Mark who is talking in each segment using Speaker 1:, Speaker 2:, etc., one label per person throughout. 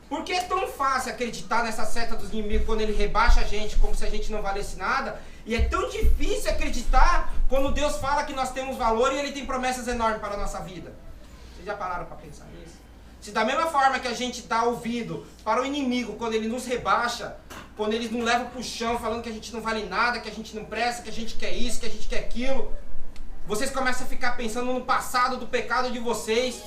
Speaker 1: Por que é tão fácil acreditar nessa seta dos inimigos quando ele rebaixa a gente como se a gente não valesse nada? E é tão difícil acreditar quando Deus fala que nós temos valor e Ele tem promessas enormes para a nossa vida. Vocês já pararam para pensar nisso? Se da mesma forma que a gente dá ouvido para o inimigo quando ele nos rebaixa, quando ele nos leva para o chão falando que a gente não vale nada, que a gente não presta, que a gente quer isso, que a gente quer aquilo, vocês começam a ficar pensando no passado do pecado de vocês.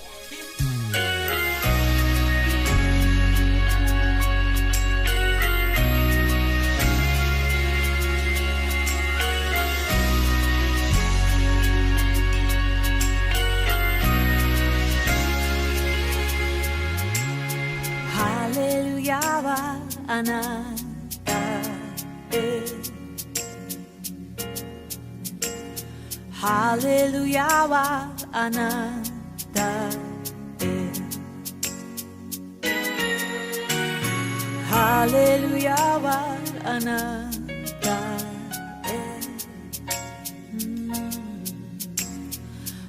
Speaker 2: Hallelujah, ananda, Hallelujah, ananda, Hallelujah, ananda,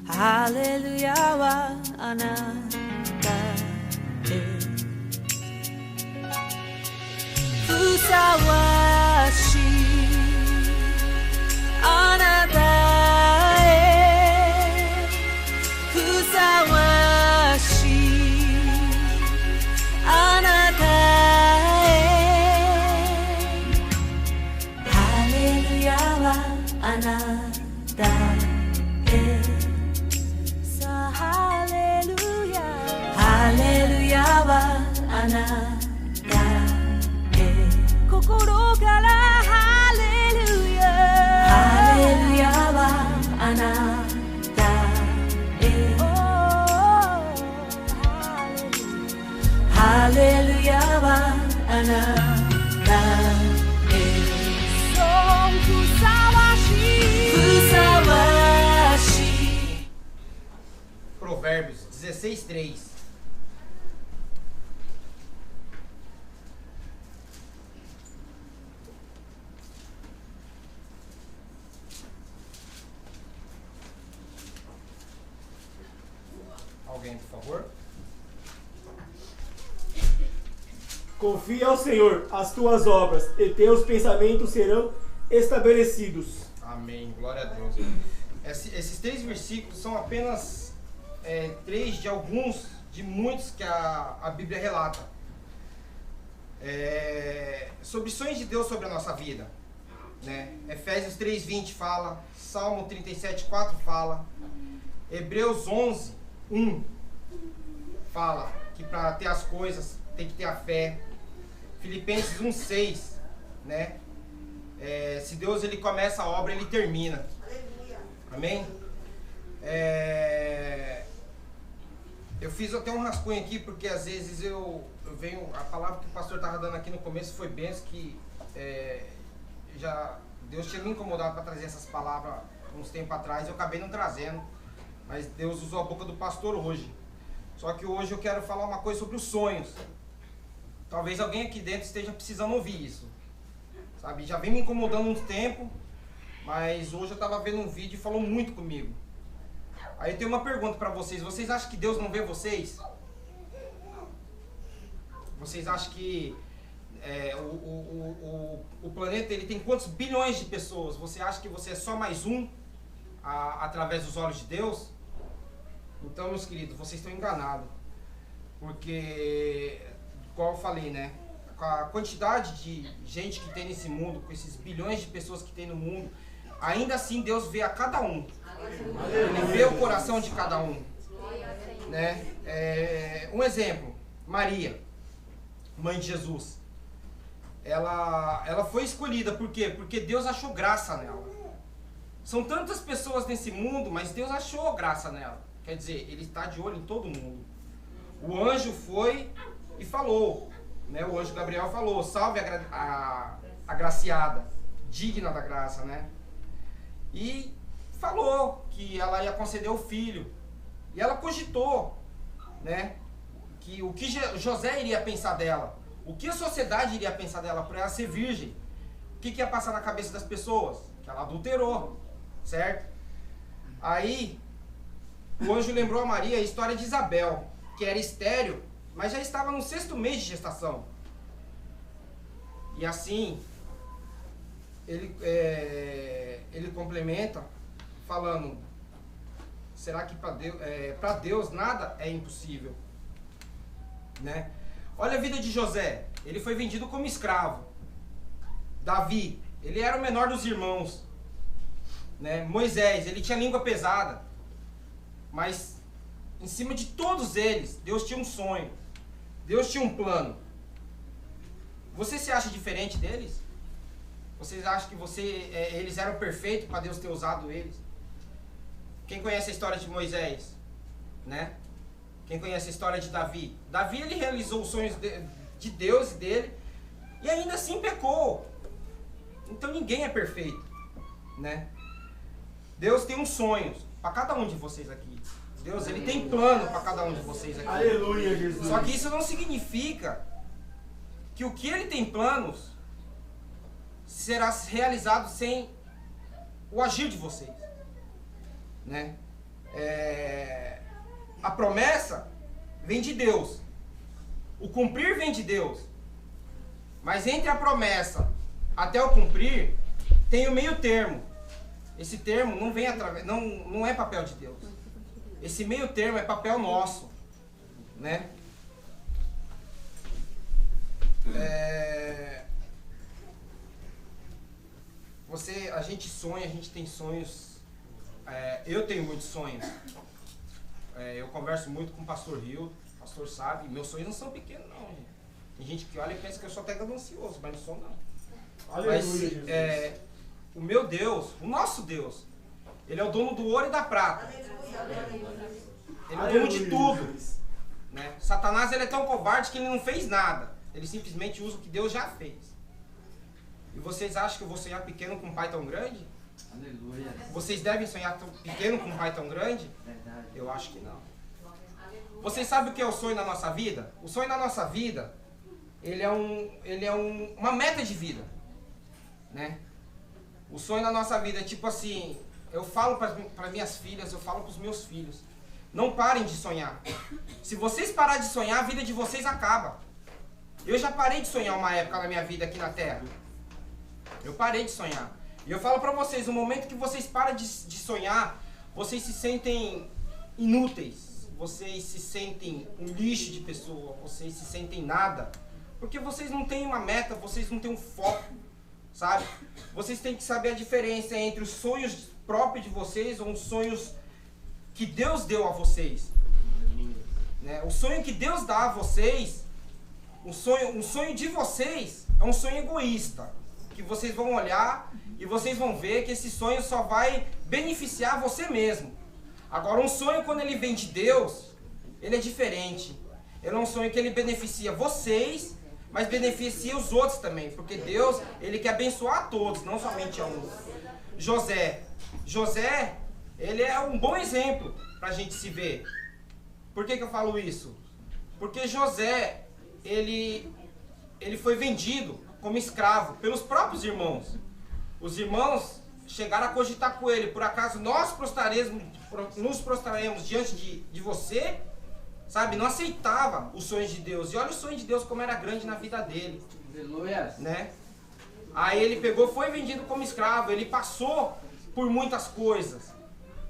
Speaker 2: Hallelujah, ananda, Fusawashi, ananda, Fusawashi, ananda, Hallelujah, ananda, sa Hallelujah, Hallelujah, ananda. Kokoro kara hallelujah, hallelujah, ananda, oh, hallelujah, ananda, song fusawashi, fusawashi.
Speaker 1: Provérbios 16:3. Alguém, por favor?
Speaker 3: Confia ao Senhor as tuas obras, e teus pensamentos serão estabelecidos.
Speaker 1: Amém, glória a Deus. Esses 3 versículos são apenas 3 de alguns, de muitos que a Bíblia relata. Sobre sonhos de Deus sobre a nossa vida. Né? Efésios 3:20 fala, Salmo 37:4 fala, Hebreus 11:1 fala que para ter as coisas tem que ter a fé. Filipenses 1:6, né? Se Deus ele começa a obra, ele termina. Amém? Eu fiz até um rascunho aqui porque às vezes eu venho, a palavra que o pastor estava dando aqui no começo foi benção, que Deus tinha me incomodado para trazer essas palavras uns tempos atrás, eu acabei não trazendo, mas Deus usou a boca do pastor hoje. Só que hoje eu quero falar uma coisa sobre os sonhos. Talvez alguém aqui dentro esteja precisando ouvir isso, sabe? Já vem me incomodando uns tempos, mas hoje eu estava vendo um vídeo e falou muito comigo. Aí eu tenho uma pergunta para vocês. Vocês acham que Deus não vê vocês? Vocês acham que o planeta ele tem quantos bilhões de pessoas? Você acha que você é só mais um através dos olhos de Deus? Então, meus queridos, vocês estão enganados. Porque, como eu falei, né? Com a quantidade de gente que tem nesse mundo, com esses bilhões de pessoas que tem no mundo, ainda assim Deus vê a cada um. Ele vê o coração de cada um. Né? Um exemplo, Maria, mãe de Jesus. Ela foi escolhida, por quê? Porque Deus achou graça nela. São tantas pessoas nesse mundo, mas Deus achou graça nela. Quer dizer, Ele está de olho em todo mundo. O anjo foi e falou, né? O anjo Gabriel falou, salve a agraciada, digna da graça, né? E falou que ela ia conceder o filho. E ela cogitou, né? Que o que José iria pensar dela, o que a sociedade iria pensar dela por ela ser virgem. O que ia passar na cabeça das pessoas? Que ela adulterou, certo? Aí, o anjo lembrou a Maria a história de Isabel, que era estéril mas já estava no 6º mês de gestação. E assim, ele complementa falando, será que para Deus nada é impossível? Né? Olha a vida de José, ele foi vendido como escravo. Davi, ele era o menor dos irmãos. Né? Moisés, ele tinha língua pesada. Mas em cima de todos eles, Deus tinha um sonho. Deus tinha um plano. Você se acha diferente deles? Vocês acham que eles eram perfeitos para Deus ter usado eles? Quem conhece a história de Moisés? Né? Quem conhece a história de Davi? Davi, ele realizou os sonhos de Deus e dele, e ainda assim pecou. Então ninguém é perfeito, né? Deus tem uns sonhos para cada um de vocês aqui. Deus, ele tem plano para cada um de vocês aqui.
Speaker 3: Aleluia, Jesus.
Speaker 1: Só que isso não significa que o que ele tem planos será realizado sem o agir de vocês, né? A promessa vem de Deus, o cumprir vem de Deus, mas entre a promessa até o cumprir tem o meio termo. Esse termo não vem não é papel de Deus. Esse meio termo é papel nosso, né? A gente sonha, a gente tem sonhos. Eu tenho muitos sonhos. Eu converso muito com o pastor Rio, o pastor sabe, meus sonhos não são pequenos não, gente. Tem gente que olha e pensa que eu sou até ganancioso, mas não sou não.
Speaker 3: Aleluia,
Speaker 1: mas o meu Deus, o nosso Deus, ele é o dono do ouro e da prata. Ele é o dono de tudo, né? Satanás, ele é tão covarde que ele não fez nada. Ele simplesmente usa o que Deus já fez. E vocês acham que eu vou sonhar pequeno com um pai tão grande?
Speaker 4: Aleluia.
Speaker 1: Vocês devem sonhar pequeno com um pai tão grande?
Speaker 4: Verdade.
Speaker 1: Eu acho que não. Vocês sabem o que é o sonho na nossa vida? O sonho na nossa vida, ele é uma meta de vida, né? O sonho na nossa vida é tipo assim, eu falo para minhas filhas, eu falo para os meus filhos, não parem de sonhar. Se vocês pararem de sonhar, a vida de vocês acaba. Eu já parei de sonhar uma época na minha vida aqui na Terra. Eu parei de sonhar. E eu falo pra vocês, no momento que vocês param de sonhar, vocês se sentem inúteis. Vocês se sentem um lixo de pessoa. Vocês se sentem nada. Porque vocês não têm uma meta, vocês não têm um foco, sabe? Vocês têm que saber a diferença entre os sonhos próprios de vocês ou os sonhos que Deus deu a vocês. Né? O sonho que Deus dá a vocês, um sonho de vocês é um sonho egoísta. Que vocês vão olhar e vocês vão ver que esse sonho só vai beneficiar você mesmo. Agora, um sonho, quando ele vem de Deus, ele é diferente. Ele é um sonho que ele beneficia vocês, mas beneficia os outros também. Porque Deus, ele quer abençoar a todos, não somente a um. José, ele é um bom exemplo para a gente se ver. Por que eu falo isso? Porque José, ele foi vendido como escravo pelos próprios irmãos. Os irmãos chegaram a cogitar com ele, por acaso nós nos prostraremos diante de você? Sabe, não aceitava os sonhos de Deus. E olha o sonho de Deus como era grande na vida dele.
Speaker 4: Aleluia.
Speaker 1: Né? Aí ele foi vendido como escravo, ele passou por muitas coisas.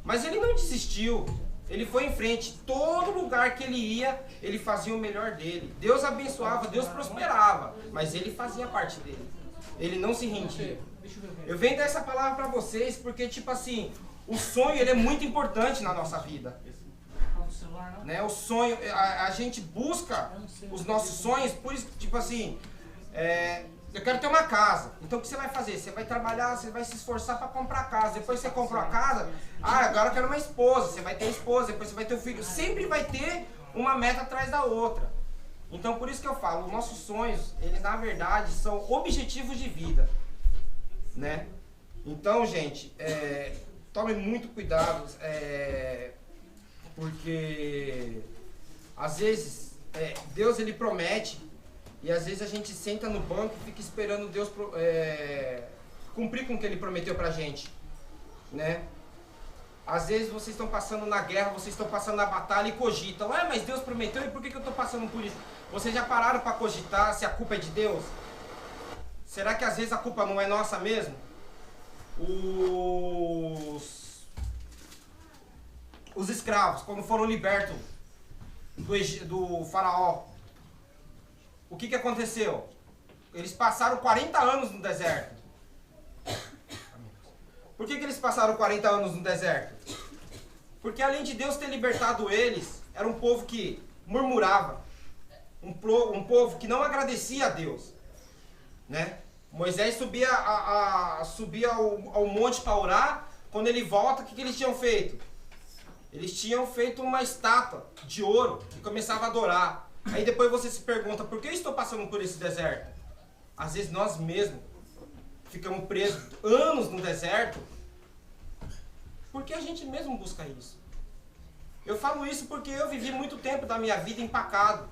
Speaker 1: Mas ele não desistiu. Ele foi em frente, todo lugar que ele ia, ele fazia o melhor dele. Deus abençoava, Deus prosperava, mas ele fazia parte dele. Ele não se rendia. Eu venho dar essa palavra para vocês porque, tipo assim, o sonho ele é muito importante na nossa vida. Né? O sonho, a gente busca os nossos sonhos, por isso, tipo assim, eu quero ter uma casa. Então o que você vai fazer? Você vai trabalhar, você vai se esforçar para comprar a casa. Depois você comprou a casa, agora eu quero uma esposa. Você vai ter a esposa, depois você vai ter o filho. Sempre vai ter uma meta atrás da outra. Então por isso que eu falo, os nossos sonhos, eles na verdade são objetivos de vida, né? Então, gente, tome muito cuidado, porque às vezes Deus ele promete. E às vezes a gente senta no banco e fica esperando Deus cumprir com o que Ele prometeu pra gente, né? Às vezes vocês estão passando na guerra, vocês estão passando na batalha e cogitam. Ué, mas Deus prometeu, e por que eu estou passando por isso? Vocês já pararam para cogitar se a culpa é de Deus? Será que às vezes a culpa não é nossa mesmo? Os escravos, quando foram libertos do faraó, o que aconteceu? Eles passaram 40 anos no deserto. Por que eles passaram 40 anos no deserto? Porque além de Deus ter libertado eles, era um povo que murmurava. Um povo que não agradecia a Deus. Né? Moisés subia ao monte para orar. Quando ele volta, o que eles tinham feito? Eles tinham feito uma estátua de ouro e começavam a adorar. Aí depois você se pergunta, por que eu estou passando por esse deserto? Às vezes nós mesmos ficamos presos anos no deserto porque a gente mesmo busca isso. Eu falo isso porque eu vivi muito tempo da minha vida empacado.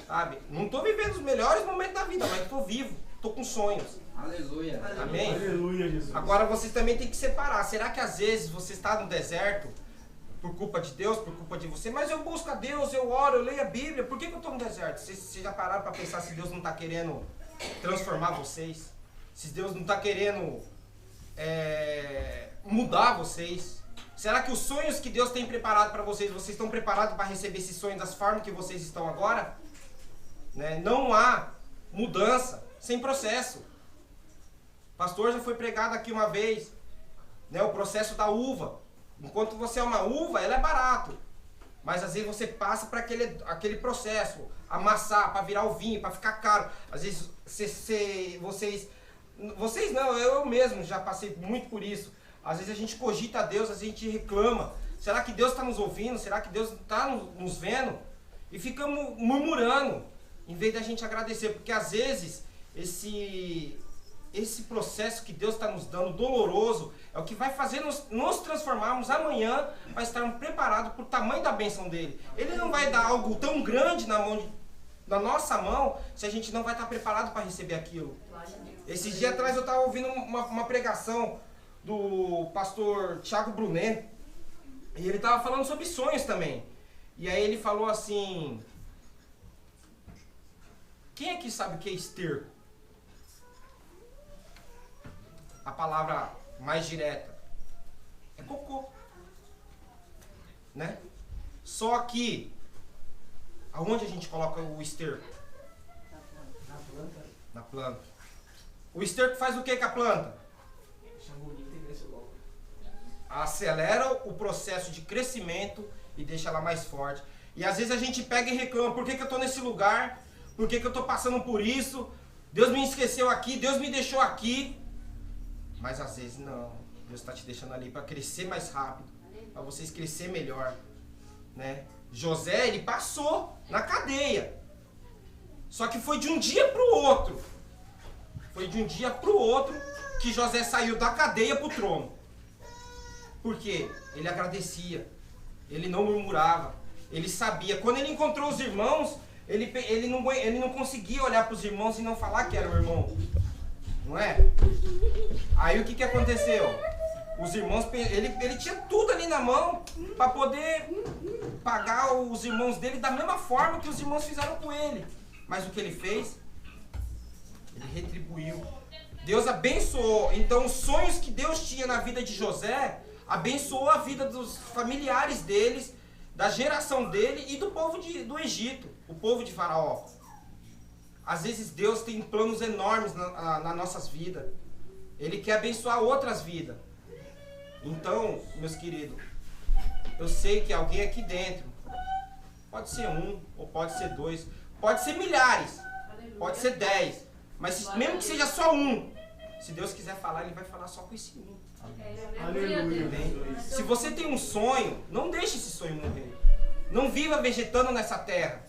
Speaker 1: Sabe? Não estou vivendo os melhores momentos da vida, mas estou vivo, estou com sonhos.
Speaker 4: Aleluia.
Speaker 1: Amém?
Speaker 3: Aleluia, Jesus.
Speaker 1: Agora vocês também têm que separar. Será que às vezes você está no deserto por culpa de Deus, por culpa de você? Mas eu busco a Deus, eu oro, eu leio a Bíblia. Por que eu estou no deserto? Vocês já pararam para pensar se Deus não está querendo transformar vocês? Se Deus não está querendo mudar vocês? Será que os sonhos que Deus tem preparado para vocês estão preparados para receber esses sonhos das formas que vocês estão agora? Né? Não há mudança sem processo. O pastor já foi pregado aqui uma vez, né, o processo da uva. Enquanto você é uma uva, ela é barato. Mas às vezes você passa para aquele processo, amassar, para virar o vinho, para ficar caro. Às vezes vocês não, eu mesmo já passei muito por isso. Às vezes a gente cogita a Deus, às vezes a gente reclama. Será que Deus está nos ouvindo? Será que Deus está nos vendo? E ficamos murmurando, em vez da gente agradecer. Porque às vezes esse processo que Deus está nos dando, doloroso, é o que vai fazer nos transformarmos amanhã, para estarmos preparados para o tamanho da bênção dele. Ele não vai dar algo tão grande na nossa mão, se a gente não vai estar preparado para receber aquilo. Esses dias atrás eu estava ouvindo uma pregação do pastor Thiago Brunet, e ele estava falando sobre sonhos também. E aí ele falou assim: quem aqui sabe o que é esterco? A palavra mais direta é cocô, né? Só que aonde a gente coloca o esterco?
Speaker 3: Na planta.
Speaker 1: Na planta. O esterco faz o que com a planta?
Speaker 3: Deixa bonita e cresce logo.
Speaker 1: Acelera o processo de crescimento e deixa ela mais forte. E às vezes a gente pega e reclama: por que eu estou nesse lugar? Por que eu estou passando por isso? Deus me esqueceu aqui, Deus me deixou aqui. Mas às vezes não. Deus está te deixando ali para crescer mais rápido, para vocês crescer melhor, né? José, ele passou na cadeia. Só que foi de um dia para o outro. Foi de um dia para o outro que José saiu da cadeia para o trono. Por quê? Ele agradecia. Ele não murmurava. Ele sabia. Quando ele encontrou os irmãos, ele não conseguia olhar para os irmãos e não falar que era o irmão. Não é? Aí o que aconteceu? Os irmãos, ele tinha tudo ali na mão para poder pagar os irmãos dele da mesma forma que os irmãos fizeram com ele. Mas o que ele fez? Ele retribuiu. Deus abençoou. Então os sonhos que Deus tinha na vida de José, abençoou a vida dos familiares deles, da geração dele e do povo do Egito, o povo de Faraó. Às vezes Deus tem planos enormes nas nossas vidas. Ele quer abençoar outras vidas. Então, meus queridos, eu sei que alguém aqui dentro, pode ser um, ou pode ser dois, pode ser milhares, pode ser 10, mas mesmo que seja só um, se Deus quiser falar, Ele vai falar só com esse um.
Speaker 3: Aleluia.
Speaker 1: Se você tem um sonho, não deixe esse sonho morrer. Não viva vegetando nessa terra.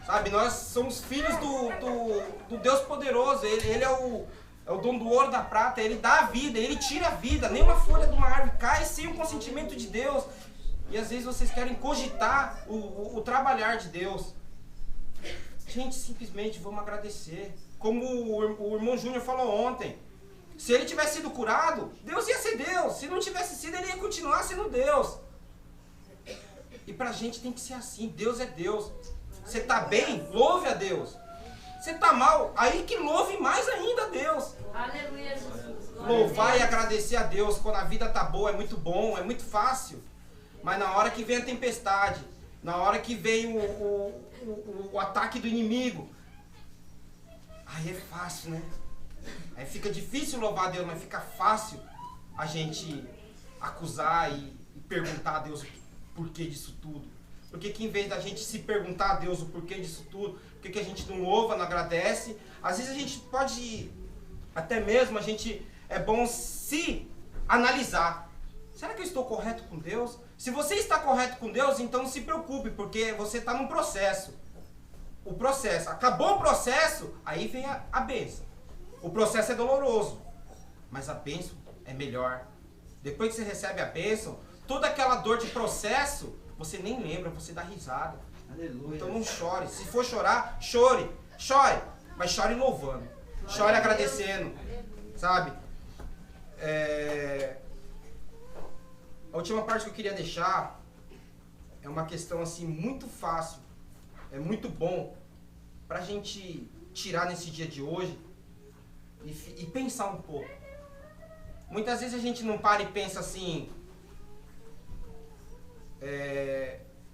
Speaker 1: Sabe, nós somos filhos do Deus poderoso. Ele é o dono do ouro, da prata. Ele dá a vida, Ele tira a vida. Nenhuma folha de uma árvore cai sem o consentimento de Deus. E às vezes vocês querem cogitar o trabalhar de Deus. Gente, simplesmente vamos agradecer. Como o irmão Júnior falou ontem, Se ele tivesse sido curado, Deus ia ser Deus. Se não tivesse sido, ele ia continuar sendo Deus. E pra gente tem que ser assim. Deus é Deus. Você tá bem? Louve a Deus. Você tá mal? Aí que louve mais ainda a Deus.
Speaker 2: Aleluia, Jesus.
Speaker 1: Louvar e agradecer a Deus quando a vida tá boa é muito bom, é muito fácil. Mas na hora que vem a tempestade, na hora que vem o ataque do inimigo, aí é fácil, né? Aí fica difícil louvar a Deus, mas fica fácil a gente acusar e perguntar a Deus o porquê disso tudo. Por que em vez da gente se perguntar a Deus o porquê disso tudo, por que a gente não louva, não agradece? Às vezes a gente pode, até mesmo é bom se analisar. Será que eu estou correto com Deus? Se você está correto com Deus, então não se preocupe, porque você está num processo. O processo, acabou o processo, aí vem a bênção. O processo é doloroso, mas a bênção é melhor. Depois que você recebe a bênção, toda aquela dor de processo, você nem lembra, você dá risada.
Speaker 4: Aleluia.
Speaker 1: Então não chore. Se for chorar, chore. Chore, mas chore louvando. Chore agradecendo. Sabe? A última parte que eu queria deixar é uma questão assim muito fácil. É muito bom pra gente tirar nesse dia de hoje e pensar um pouco. Muitas vezes a gente não para e pensa assim,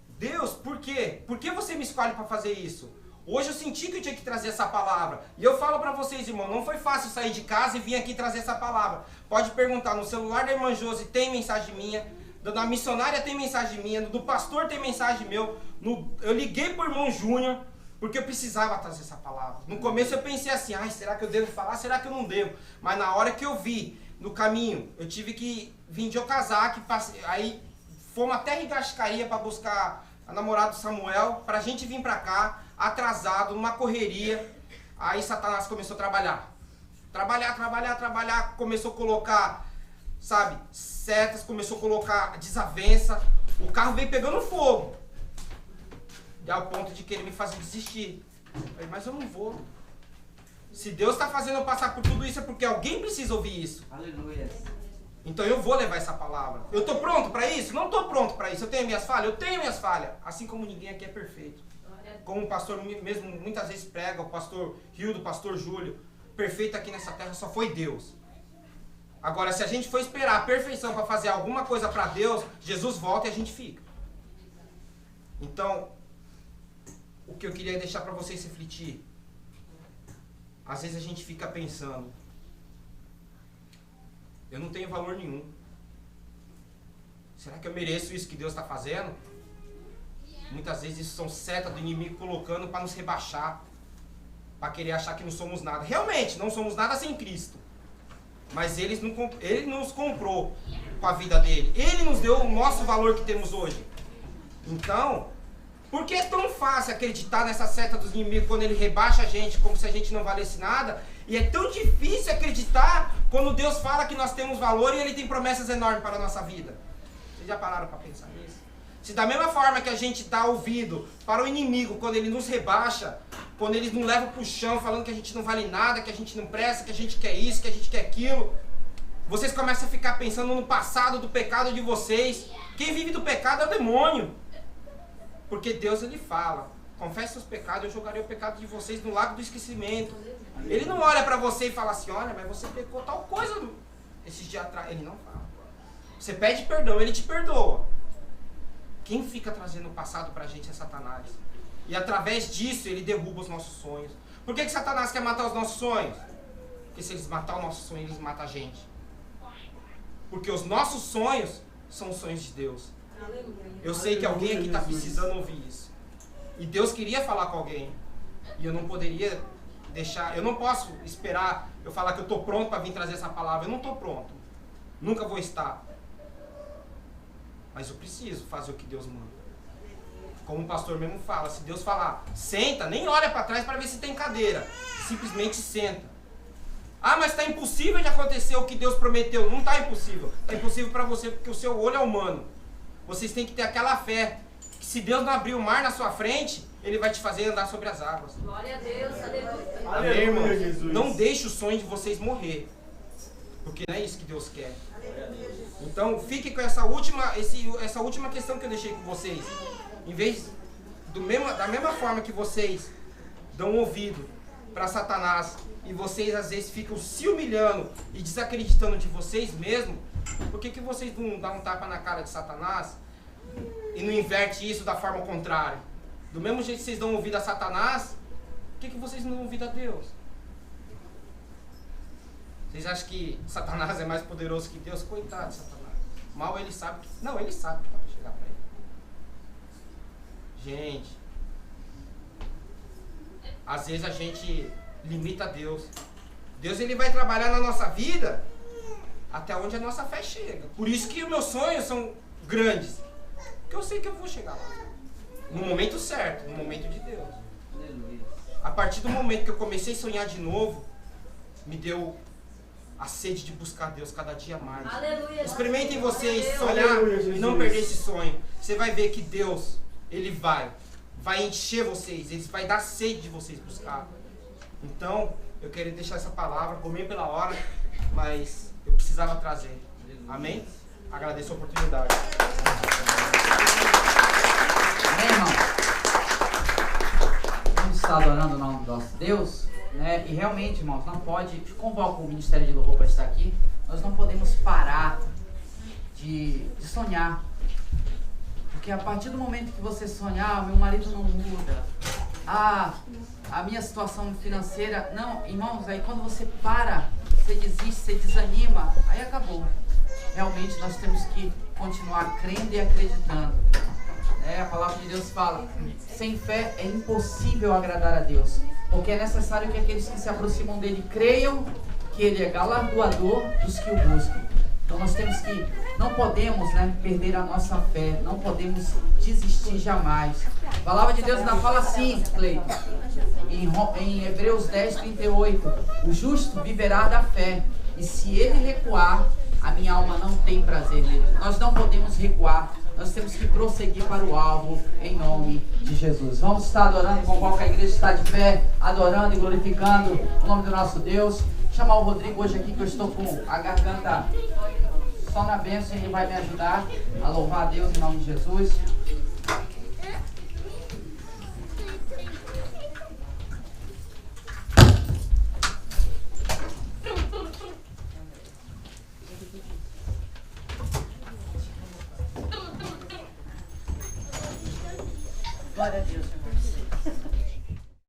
Speaker 1: Deus, por quê? Por que você me escolhe para fazer isso? Hoje eu senti que eu tinha que trazer essa palavra. E eu falo para vocês, irmão, não foi fácil sair de casa e vir aqui trazer essa palavra. Pode perguntar, no celular da irmã Josi tem mensagem minha, da missionária tem mensagem minha, do pastor tem mensagem meu. Eu liguei pro irmão Júnior, porque eu precisava trazer essa palavra. No começo eu pensei assim, será que eu devo falar? Será que eu não devo? Mas na hora que eu vi, no caminho, eu tive que vir de Okazaki, aí fomos até Rigascaria para buscar a namorada do Samuel, pra gente vir pra cá, atrasado, numa correria. Aí Satanás começou a trabalhar. Trabalhar, começou a colocar, sabe, setas, começou a colocar desavença. O carro veio pegando fogo. E ao ponto de querer me fazer desistir. Eu falei, mas eu não vou. Se Deus está fazendo eu passar por tudo isso é porque alguém precisa ouvir isso.
Speaker 4: Aleluia.
Speaker 1: Então eu vou levar essa palavra. Eu estou pronto para isso? Não estou pronto para isso. Eu tenho minhas falhas? Eu tenho minhas falhas. Assim como ninguém aqui é perfeito. Como o pastor mesmo muitas vezes prega, o pastor Hildo, o pastor Júlio, perfeito aqui nessa terra só foi Deus. Agora, se a gente for esperar a perfeição para fazer alguma coisa para Deus, Jesus volta e a gente fica. Então, o que eu queria deixar para vocês refletir, às vezes a gente fica pensando, eu não tenho valor nenhum. Será que eu mereço isso que Deus está fazendo? Muitas vezes isso são setas do inimigo colocando para nos rebaixar, para querer achar que não somos nada. Realmente, não somos nada sem Cristo. Mas Ele nos comprou com a vida dele. Ele nos deu o nosso valor que temos hoje. Então, por que é tão fácil acreditar nessa seta dos inimigos quando ele rebaixa a gente como se a gente não valesse nada? E é tão difícil acreditar quando Deus fala que nós temos valor e Ele tem promessas enormes para a nossa vida. Vocês já pararam para pensar nisso? Se da mesma forma que a gente dá ouvido para o inimigo quando ele nos rebaixa, quando ele nos leva para o chão falando que a gente não vale nada, que a gente não presta, que a gente quer isso, que a gente quer aquilo, vocês começam a ficar pensando no passado do pecado de vocês. Quem vive do pecado é o demônio. Porque Deus, Ele fala, confesse seus pecados, eu jogarei o pecado de vocês no lago do esquecimento. Ele não olha para você e fala assim, olha, mas você pecou tal coisa esses dias atrás. Ele não fala. Você pede perdão, Ele te perdoa. Quem fica trazendo o passado pra gente é Satanás. E através disso ele derruba os nossos sonhos. Por que Satanás quer matar os nossos sonhos? Porque se eles matar o nosso sonho, eles matam a gente. Porque os nossos sonhos são os sonhos de Deus. Eu sei que alguém aqui está precisando ouvir isso. E Deus queria falar com alguém. E eu não poderia deixar, eu não posso esperar eu falar que eu estou pronto para vir trazer essa palavra. Eu não estou pronto. Nunca vou estar. Mas eu preciso fazer o que Deus manda. Como o pastor mesmo fala, se Deus falar, senta, nem olha para trás para ver se tem cadeira. Simplesmente senta. Mas está impossível de acontecer o que Deus prometeu. Não está impossível. Está impossível para você porque o seu olho é humano. Vocês têm que ter aquela fé que se Deus não abrir o mar na sua frente, Ele vai te fazer andar sobre as águas.
Speaker 2: Glória a Deus, aleluia.
Speaker 1: Amém, irmão? Não deixe o sonho de vocês morrer. Porque não é isso que Deus quer. Então fique com essa última questão que eu deixei com vocês. Em vez da mesma forma que vocês dão ouvido para Satanás e vocês às vezes ficam se humilhando e desacreditando de vocês mesmos, por que vocês não dão um tapa na cara de Satanás e não inverte isso da forma contrária? Do mesmo jeito que vocês dão ouvido a Satanás, por que vocês não dão ouvido a Deus? Vocês acham que Satanás é mais poderoso que Deus? Coitado de Satanás. Mal ele sabe que... Não, ele sabe que está para chegar para ele. Gente, às vezes a gente limita Deus. Deus ele vai trabalhar na nossa vida até onde a nossa fé chega. Por isso que os meus sonhos são grandes. Porque eu sei que eu vou chegar lá. No momento certo, no momento de Deus. A partir do momento que eu comecei a sonhar de novo, me deu a sede de buscar Deus cada dia mais.
Speaker 2: Aleluia.
Speaker 1: Experimentem vocês
Speaker 2: Aleluia.
Speaker 1: sonhar
Speaker 3: Aleluia,
Speaker 1: e não perder esse sonho. Você vai ver que Deus, ele vai encher vocês, ele vai dar sede de vocês buscar. Então, eu queria deixar essa palavra, por meio pela hora, mas eu precisava trazer. Amém? Agradeço a oportunidade.
Speaker 5: Amém, irmão? Vamos estar adorando o nome do nosso Deus, né? E realmente, irmãos, não pode... Convoco o Ministério de Louvor para estar aqui. Nós não podemos parar de sonhar. Porque a partir do momento que você sonhar, meu marido não muda. A minha situação financeira... Não, irmãos, aí quando você para, você desiste, você desanima, aí acabou. Realmente nós temos que continuar crendo e acreditando. A palavra de Deus fala, sem fé é impossível agradar a Deus, porque é necessário que aqueles que se aproximam dele creiam que ele é galardoador dos que o buscam. Então nós temos que, não podemos perder a nossa fé, não podemos desistir jamais. A palavra de Deus ainda fala assim, Cleiton, em Hebreus 10, 38, o justo viverá da fé, e se ele recuar, a minha alma não tem prazer nele. Nós não podemos recuar. Nós temos que prosseguir para o alvo, em nome de Jesus. Vamos estar adorando, convoca a igreja está de pé, adorando e glorificando o nome do nosso Deus. Vou chamar o Rodrigo hoje aqui, que eu estou com a garganta só na bênção, e ele vai me ajudar a louvar a Deus em nome de Jesus. Glória a Deus,